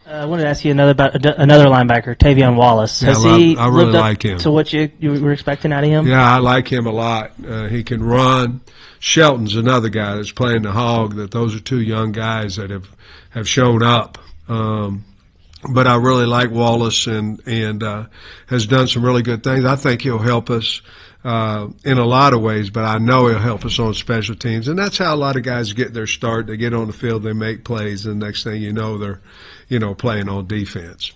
I wanted to ask you about another linebacker, Tavion Wallace. Yeah, Has he I really lived up like him. to what you were expecting out of him? Yeah, I like him a lot. He can run. Shelton's another guy that's playing the hog. Those are two young guys that have shown up. But I really like Wallace and has done some really good things. I think he'll help us in a lot of ways, but I know he'll help us on special teams. And that's how a lot of guys get their start. They get on the field, they make plays, and the next thing you know, they're playing on defense.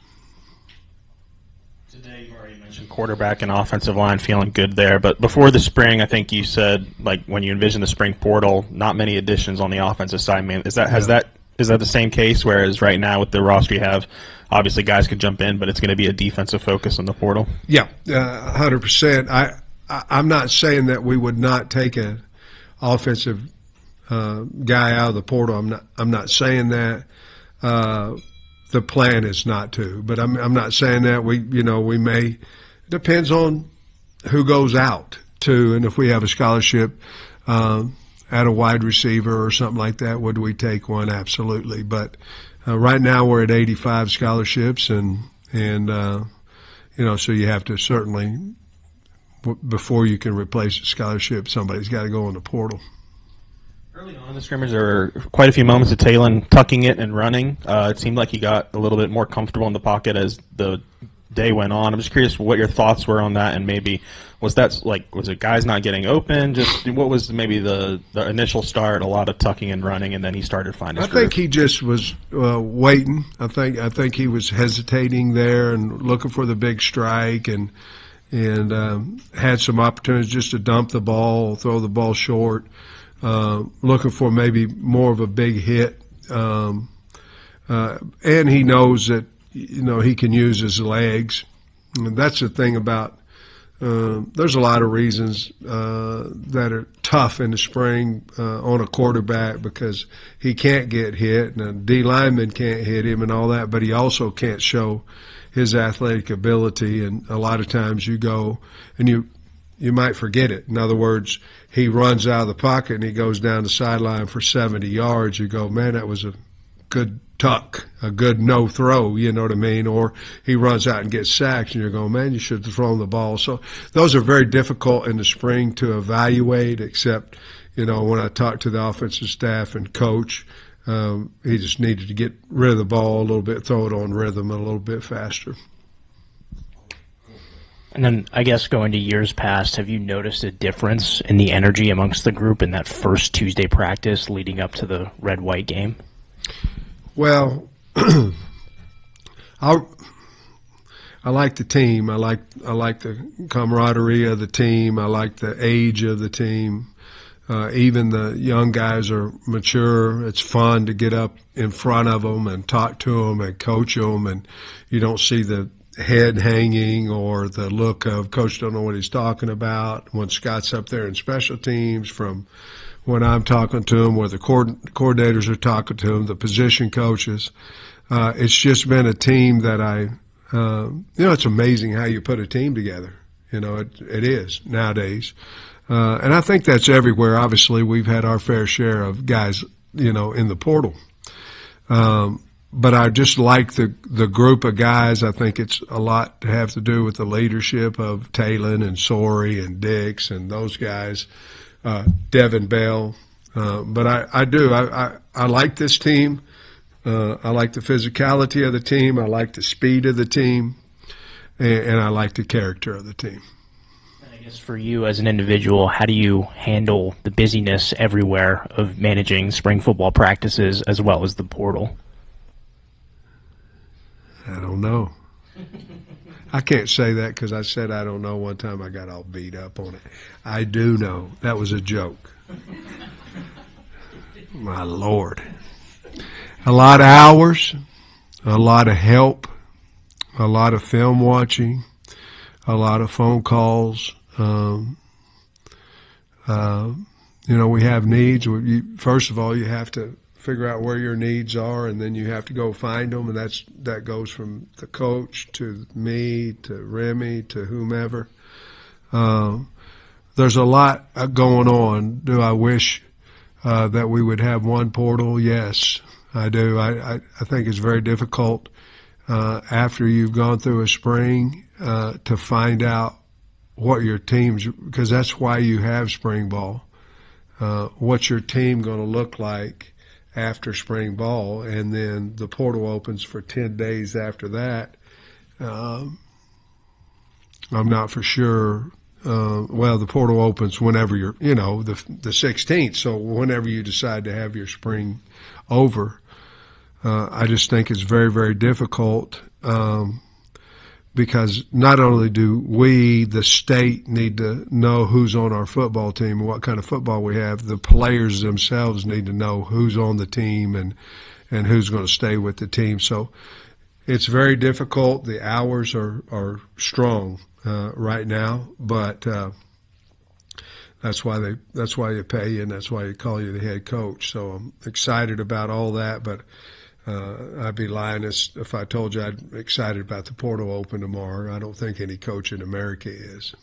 Today you already mentioned quarterback and offensive line feeling good there, but before the spring, I think you said, like, when you envision the spring portal, not many additions on the offensive side. I mean, is that the same case? Whereas right now with the roster you have, obviously guys could jump in, but it's going to be a defensive focus in the portal. Yeah, 100%. I'm not saying that we would not take an offensive guy out of the portal. I'm not saying that. The plan is not to, but I'm not saying that we may. Depends on who goes out too, and if we have a scholarship at a wide receiver or something like that, would we take one? Absolutely. But right now we're at 85 scholarships, and so you have to certainly, before you can replace a scholarship, somebody's got to go in the portal. Early on in the scrimmage, there were quite a few moments of Talon tucking it and running. It seemed like he got a little bit more comfortable in the pocket as the day went on. I'm just curious what your thoughts were on that, and maybe was it guys not getting open? Just what was maybe the initial start? A lot of tucking and running, and then he started finding. I think he just was waiting. I think he was hesitating there and looking for the big strike, and had some opportunities just to dump the ball, throw the ball short. Looking for maybe more of a big hit, and he knows that he can use his legs. And that's the thing about. There's a lot of reasons that are tough in the spring on a quarterback because he can't get hit, and a D lineman can't hit him and all that, but he also can't show his athletic ability. And a lot of times you go and you might forget it. In other words, he runs out of the pocket and he goes down the sideline for 70 yards. You go, man, that was a good tuck, a good no throw, you know what I mean? Or he runs out and gets sacked and you're going, man, you should have thrown the ball. So those are very difficult in the spring to evaluate, except, when I talk to the offensive staff and coach, he just needed to get rid of the ball a little bit, throw it on rhythm a little bit faster. And then I guess going to years past, have you noticed a difference in the energy amongst the group in that first Tuesday practice leading up to the red-white game? Well, I like the team. I like the camaraderie of the team. I like the age of the team. Even the young guys are mature. It's fun to get up in front of them and talk to them and coach them, and you don't see the head hanging or the look of coach don't know what he's talking about when Scott's up there in special teams, from when I'm talking to him, where the coordinators are talking to him, the position coaches. It's just been a team that it's amazing how you put a team together. It is nowadays. And I think that's everywhere. Obviously, we've had our fair share of guys, in the portal. But I just like the group of guys. I think it's a lot to have to do with the leadership of Talon and Sorey and Dix and those guys, Devin Bell. But I do. I like this team. I like the physicality of the team. I like the speed of the team. And I like the character of the team. I guess for you as an individual, how do you handle the busyness everywhere of managing spring football practices as well as the portal? I don't know. I can't say that because I said I don't know one time. I got all beat up on it. I do know. That was a joke. My Lord. A lot of hours, a lot of help, a lot of film watching, a lot of phone calls. We have needs. First of all, you have to figure out where your needs are, and then you have to go find them, and that goes from the coach to me to Remy to whomever. There's a lot going on. Do I wish that we would have one portal? Yes. I do. I think it's very difficult after you've gone through a spring to find out what your team's, because that's why you have spring ball. What's your team going to look like after spring ball? And then the portal opens for 10 days after that. I'm not for sure. Well, the portal opens whenever you're, the 16th. So whenever you decide to have your spring over, I just think it's very, very difficult because not only do we, the state, need to know who's on our football team and what kind of football we have, the players themselves need to know who's on the team and who's going to stay with the team. So it's very difficult. The hours are strong right now, but that's why you pay you, and that's why you call you the head coach. So I'm excited about all that, but I'd be lying if I told you I'm excited about the portal open tomorrow. I don't think any coach in America is.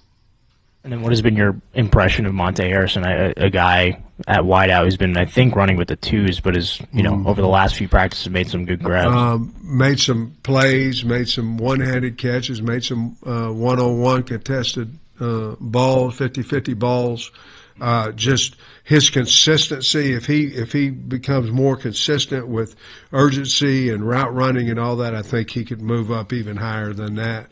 And then what has been your impression of Monte Harrison, a guy at wideout who's been, I think, running with the twos, but is, over the last few practices made some good grabs? Made some plays, made some one-handed catches, made some one-on-one contested balls, 50-50 balls. Just his consistency, if he becomes more consistent with urgency and route running and all that, I think he could move up even higher than that,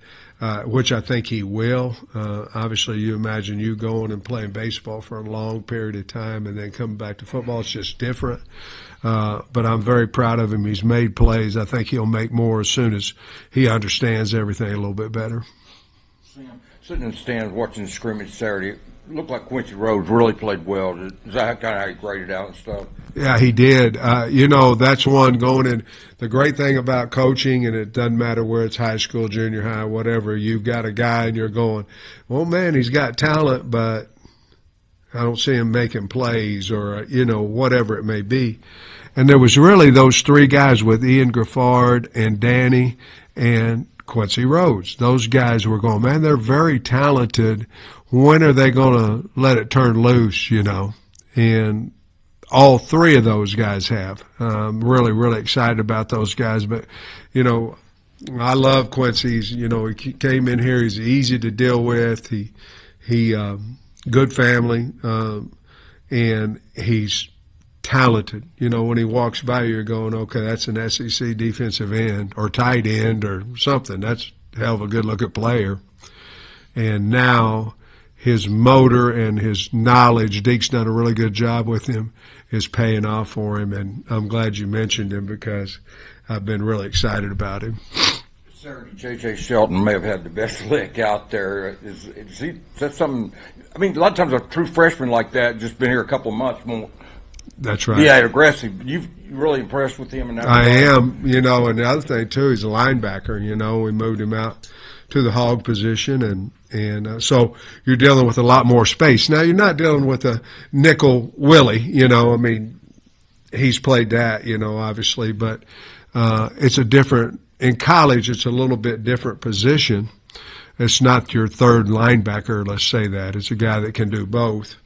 which I think he will. Obviously, you imagine you going and playing baseball for a long period of time and then coming back to football. It's just different. But I'm very proud of him. He's made plays. I think he'll make more as soon as he understands everything a little bit better. Sam, sitting in the stands watching the scrimmage Saturday, it looked like Quincy Rhodes really played well. Is that kind of how you graded out and stuff? Yeah, he did. That's one going in. The great thing about coaching, and it doesn't matter where it's high school, junior high, whatever, you've got a guy and you're going, well, man, he's got talent, but I don't see him making plays or, whatever it may be. And there was really those three guys with Ian Graffard and Danny and Quincy Rhodes. Those guys were going, man, they're very talented. When are they going to let it turn loose, And all three of those guys have. Really, really excited about those guys. But, I love Quincy. He came in here. He's easy to deal with. He good family, and he's talented. When he walks by, you're going, okay, that's an SEC defensive end or tight end or something. That's a hell of a good-looking player. And now his motor and his knowledge, Deke's done a really good job with him, is paying off for him. And I'm glad you mentioned him because I've been really excited about him. Saturday, J.J. Shelton may have had the best lick out there. Is that something? I mean, a lot of times a true freshman like that, just been here a couple of months, won't. That's right. Yeah, aggressive. You're really impressed with him in that I regard? am, and the other thing, too, he's a linebacker. We moved him out to the hog position, and so you're dealing with a lot more space. Now, you're not dealing with a nickel Willie, he's played that, obviously, but it's a different – in college, it's a little bit different position. It's not your third linebacker, let's say that. It's a guy that can do both.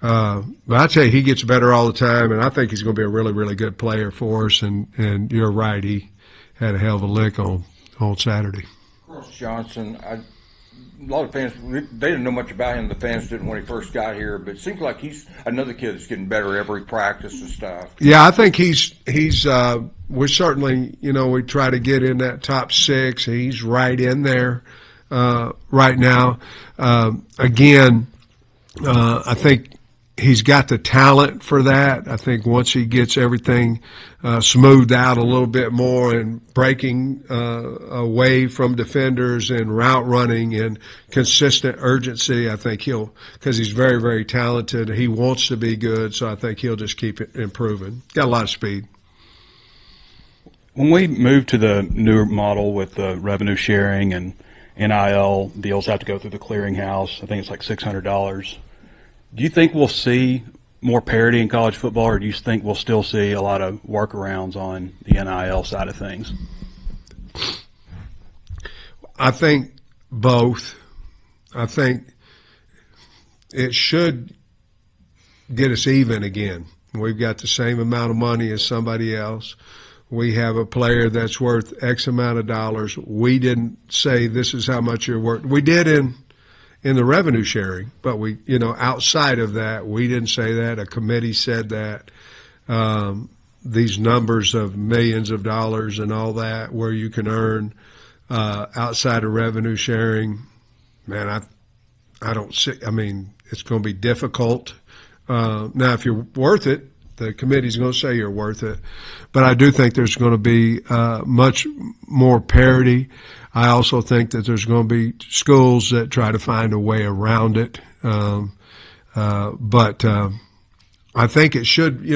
But I tell you, he gets better all the time, and I think he's going to be a really, really good player for us. And you're right, he had a hell of a lick on Saturday. Cross Johnson, a lot of fans, they didn't know much about him. The fans didn't when he first got here, but it seems like he's another kid that's getting better every practice and stuff. Yeah, I think he's we're certainly, we try to get in that top six. He's right in there right now. Again, I think he's got the talent for that. I think once he gets everything smoothed out a little bit more and breaking away from defenders and route running and consistent urgency, I think because he's very, very talented. He wants to be good, so I think he'll just keep improving. Got a lot of speed. When we move to the newer model with the revenue sharing and NIL deals have to go through the clearinghouse, I think it's like $600. Do you think we'll see more parity in college football, or do you think we'll still see a lot of workarounds on the NIL side of things? I think both. I think it should get us even again. We've got the same amount of money as somebody else. We have a player that's worth X amount of dollars. We didn't say this is how much you're worth. We did in the revenue sharing, but we, outside of that, we didn't say that. A committee said that. These numbers of millions of dollars and all that, where you can earn outside of revenue sharing, man, I don't see. I mean, it's going to be difficult. Now, if you're worth it, the committee's going to say you're worth it. But I do think there's going to be much more parity. I also think that there's going to be schools that try to find a way around it. But I think it should,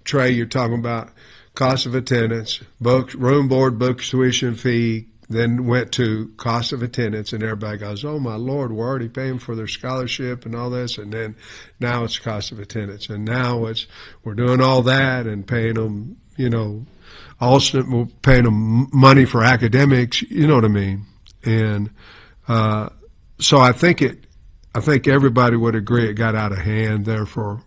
Trey, you're talking about cost of attendance, books, room, board, books, tuition fee, then went to cost of attendance, and everybody goes, oh, my Lord, we're already paying for their scholarship and all this, and then now it's cost of attendance. And now we're doing all that and paying them, also we're paying them money for academics, you know what I mean? And so I think everybody would agree it got out of hand there for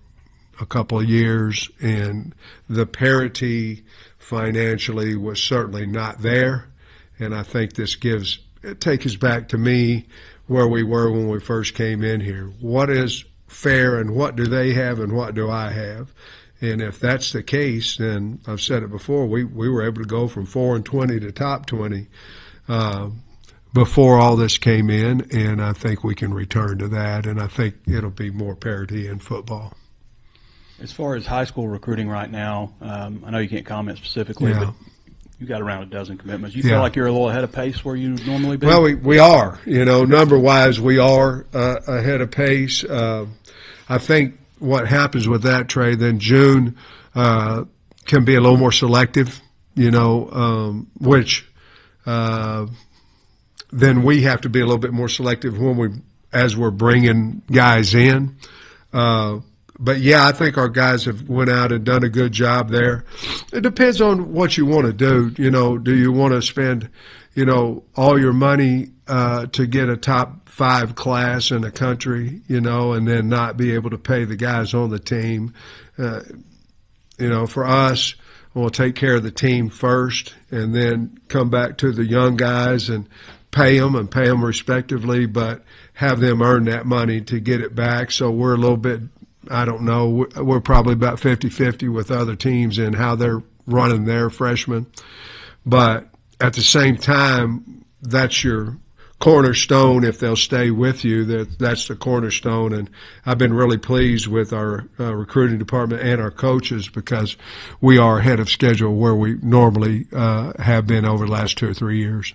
a couple of years, and the parity financially was certainly not there. And I think it takes us back to me where we were when we first came in here. What is fair, and what do they have, and what do I have? And if that's the case, then I've said it before, we were able to go from 4-20 to top 20 before all this came in, and I think we can return to that, and I think it'll be more parity in football. As far as high school recruiting right now, I know you can't comment specifically, Yeah. but you got around a dozen commitments. You feel like you're a little ahead of pace where you normally be? Well, we are. Number-wise, we are ahead of pace. I think what happens with that, Trey, then June can be a little more selective, which then we have to be a little bit more selective as we're bringing guys in. But yeah, I think our guys have went out and done a good job there. It depends on what you want to do. Do you want to spend, all your money to get a top 5 class in the country, and then not be able to pay the guys on the team? For us, we'll take care of the team first, and then come back to the young guys and pay them respectively, but have them earn that money to get it back. So we're a little bit, I don't know, we're probably about 50-50 with other teams in how they're running their freshmen. But at the same time, that's your cornerstone. If they'll stay with you, that's the cornerstone. And I've been really pleased with our recruiting department and our coaches, because we are ahead of schedule where we normally have been over the last 2 or 3 years.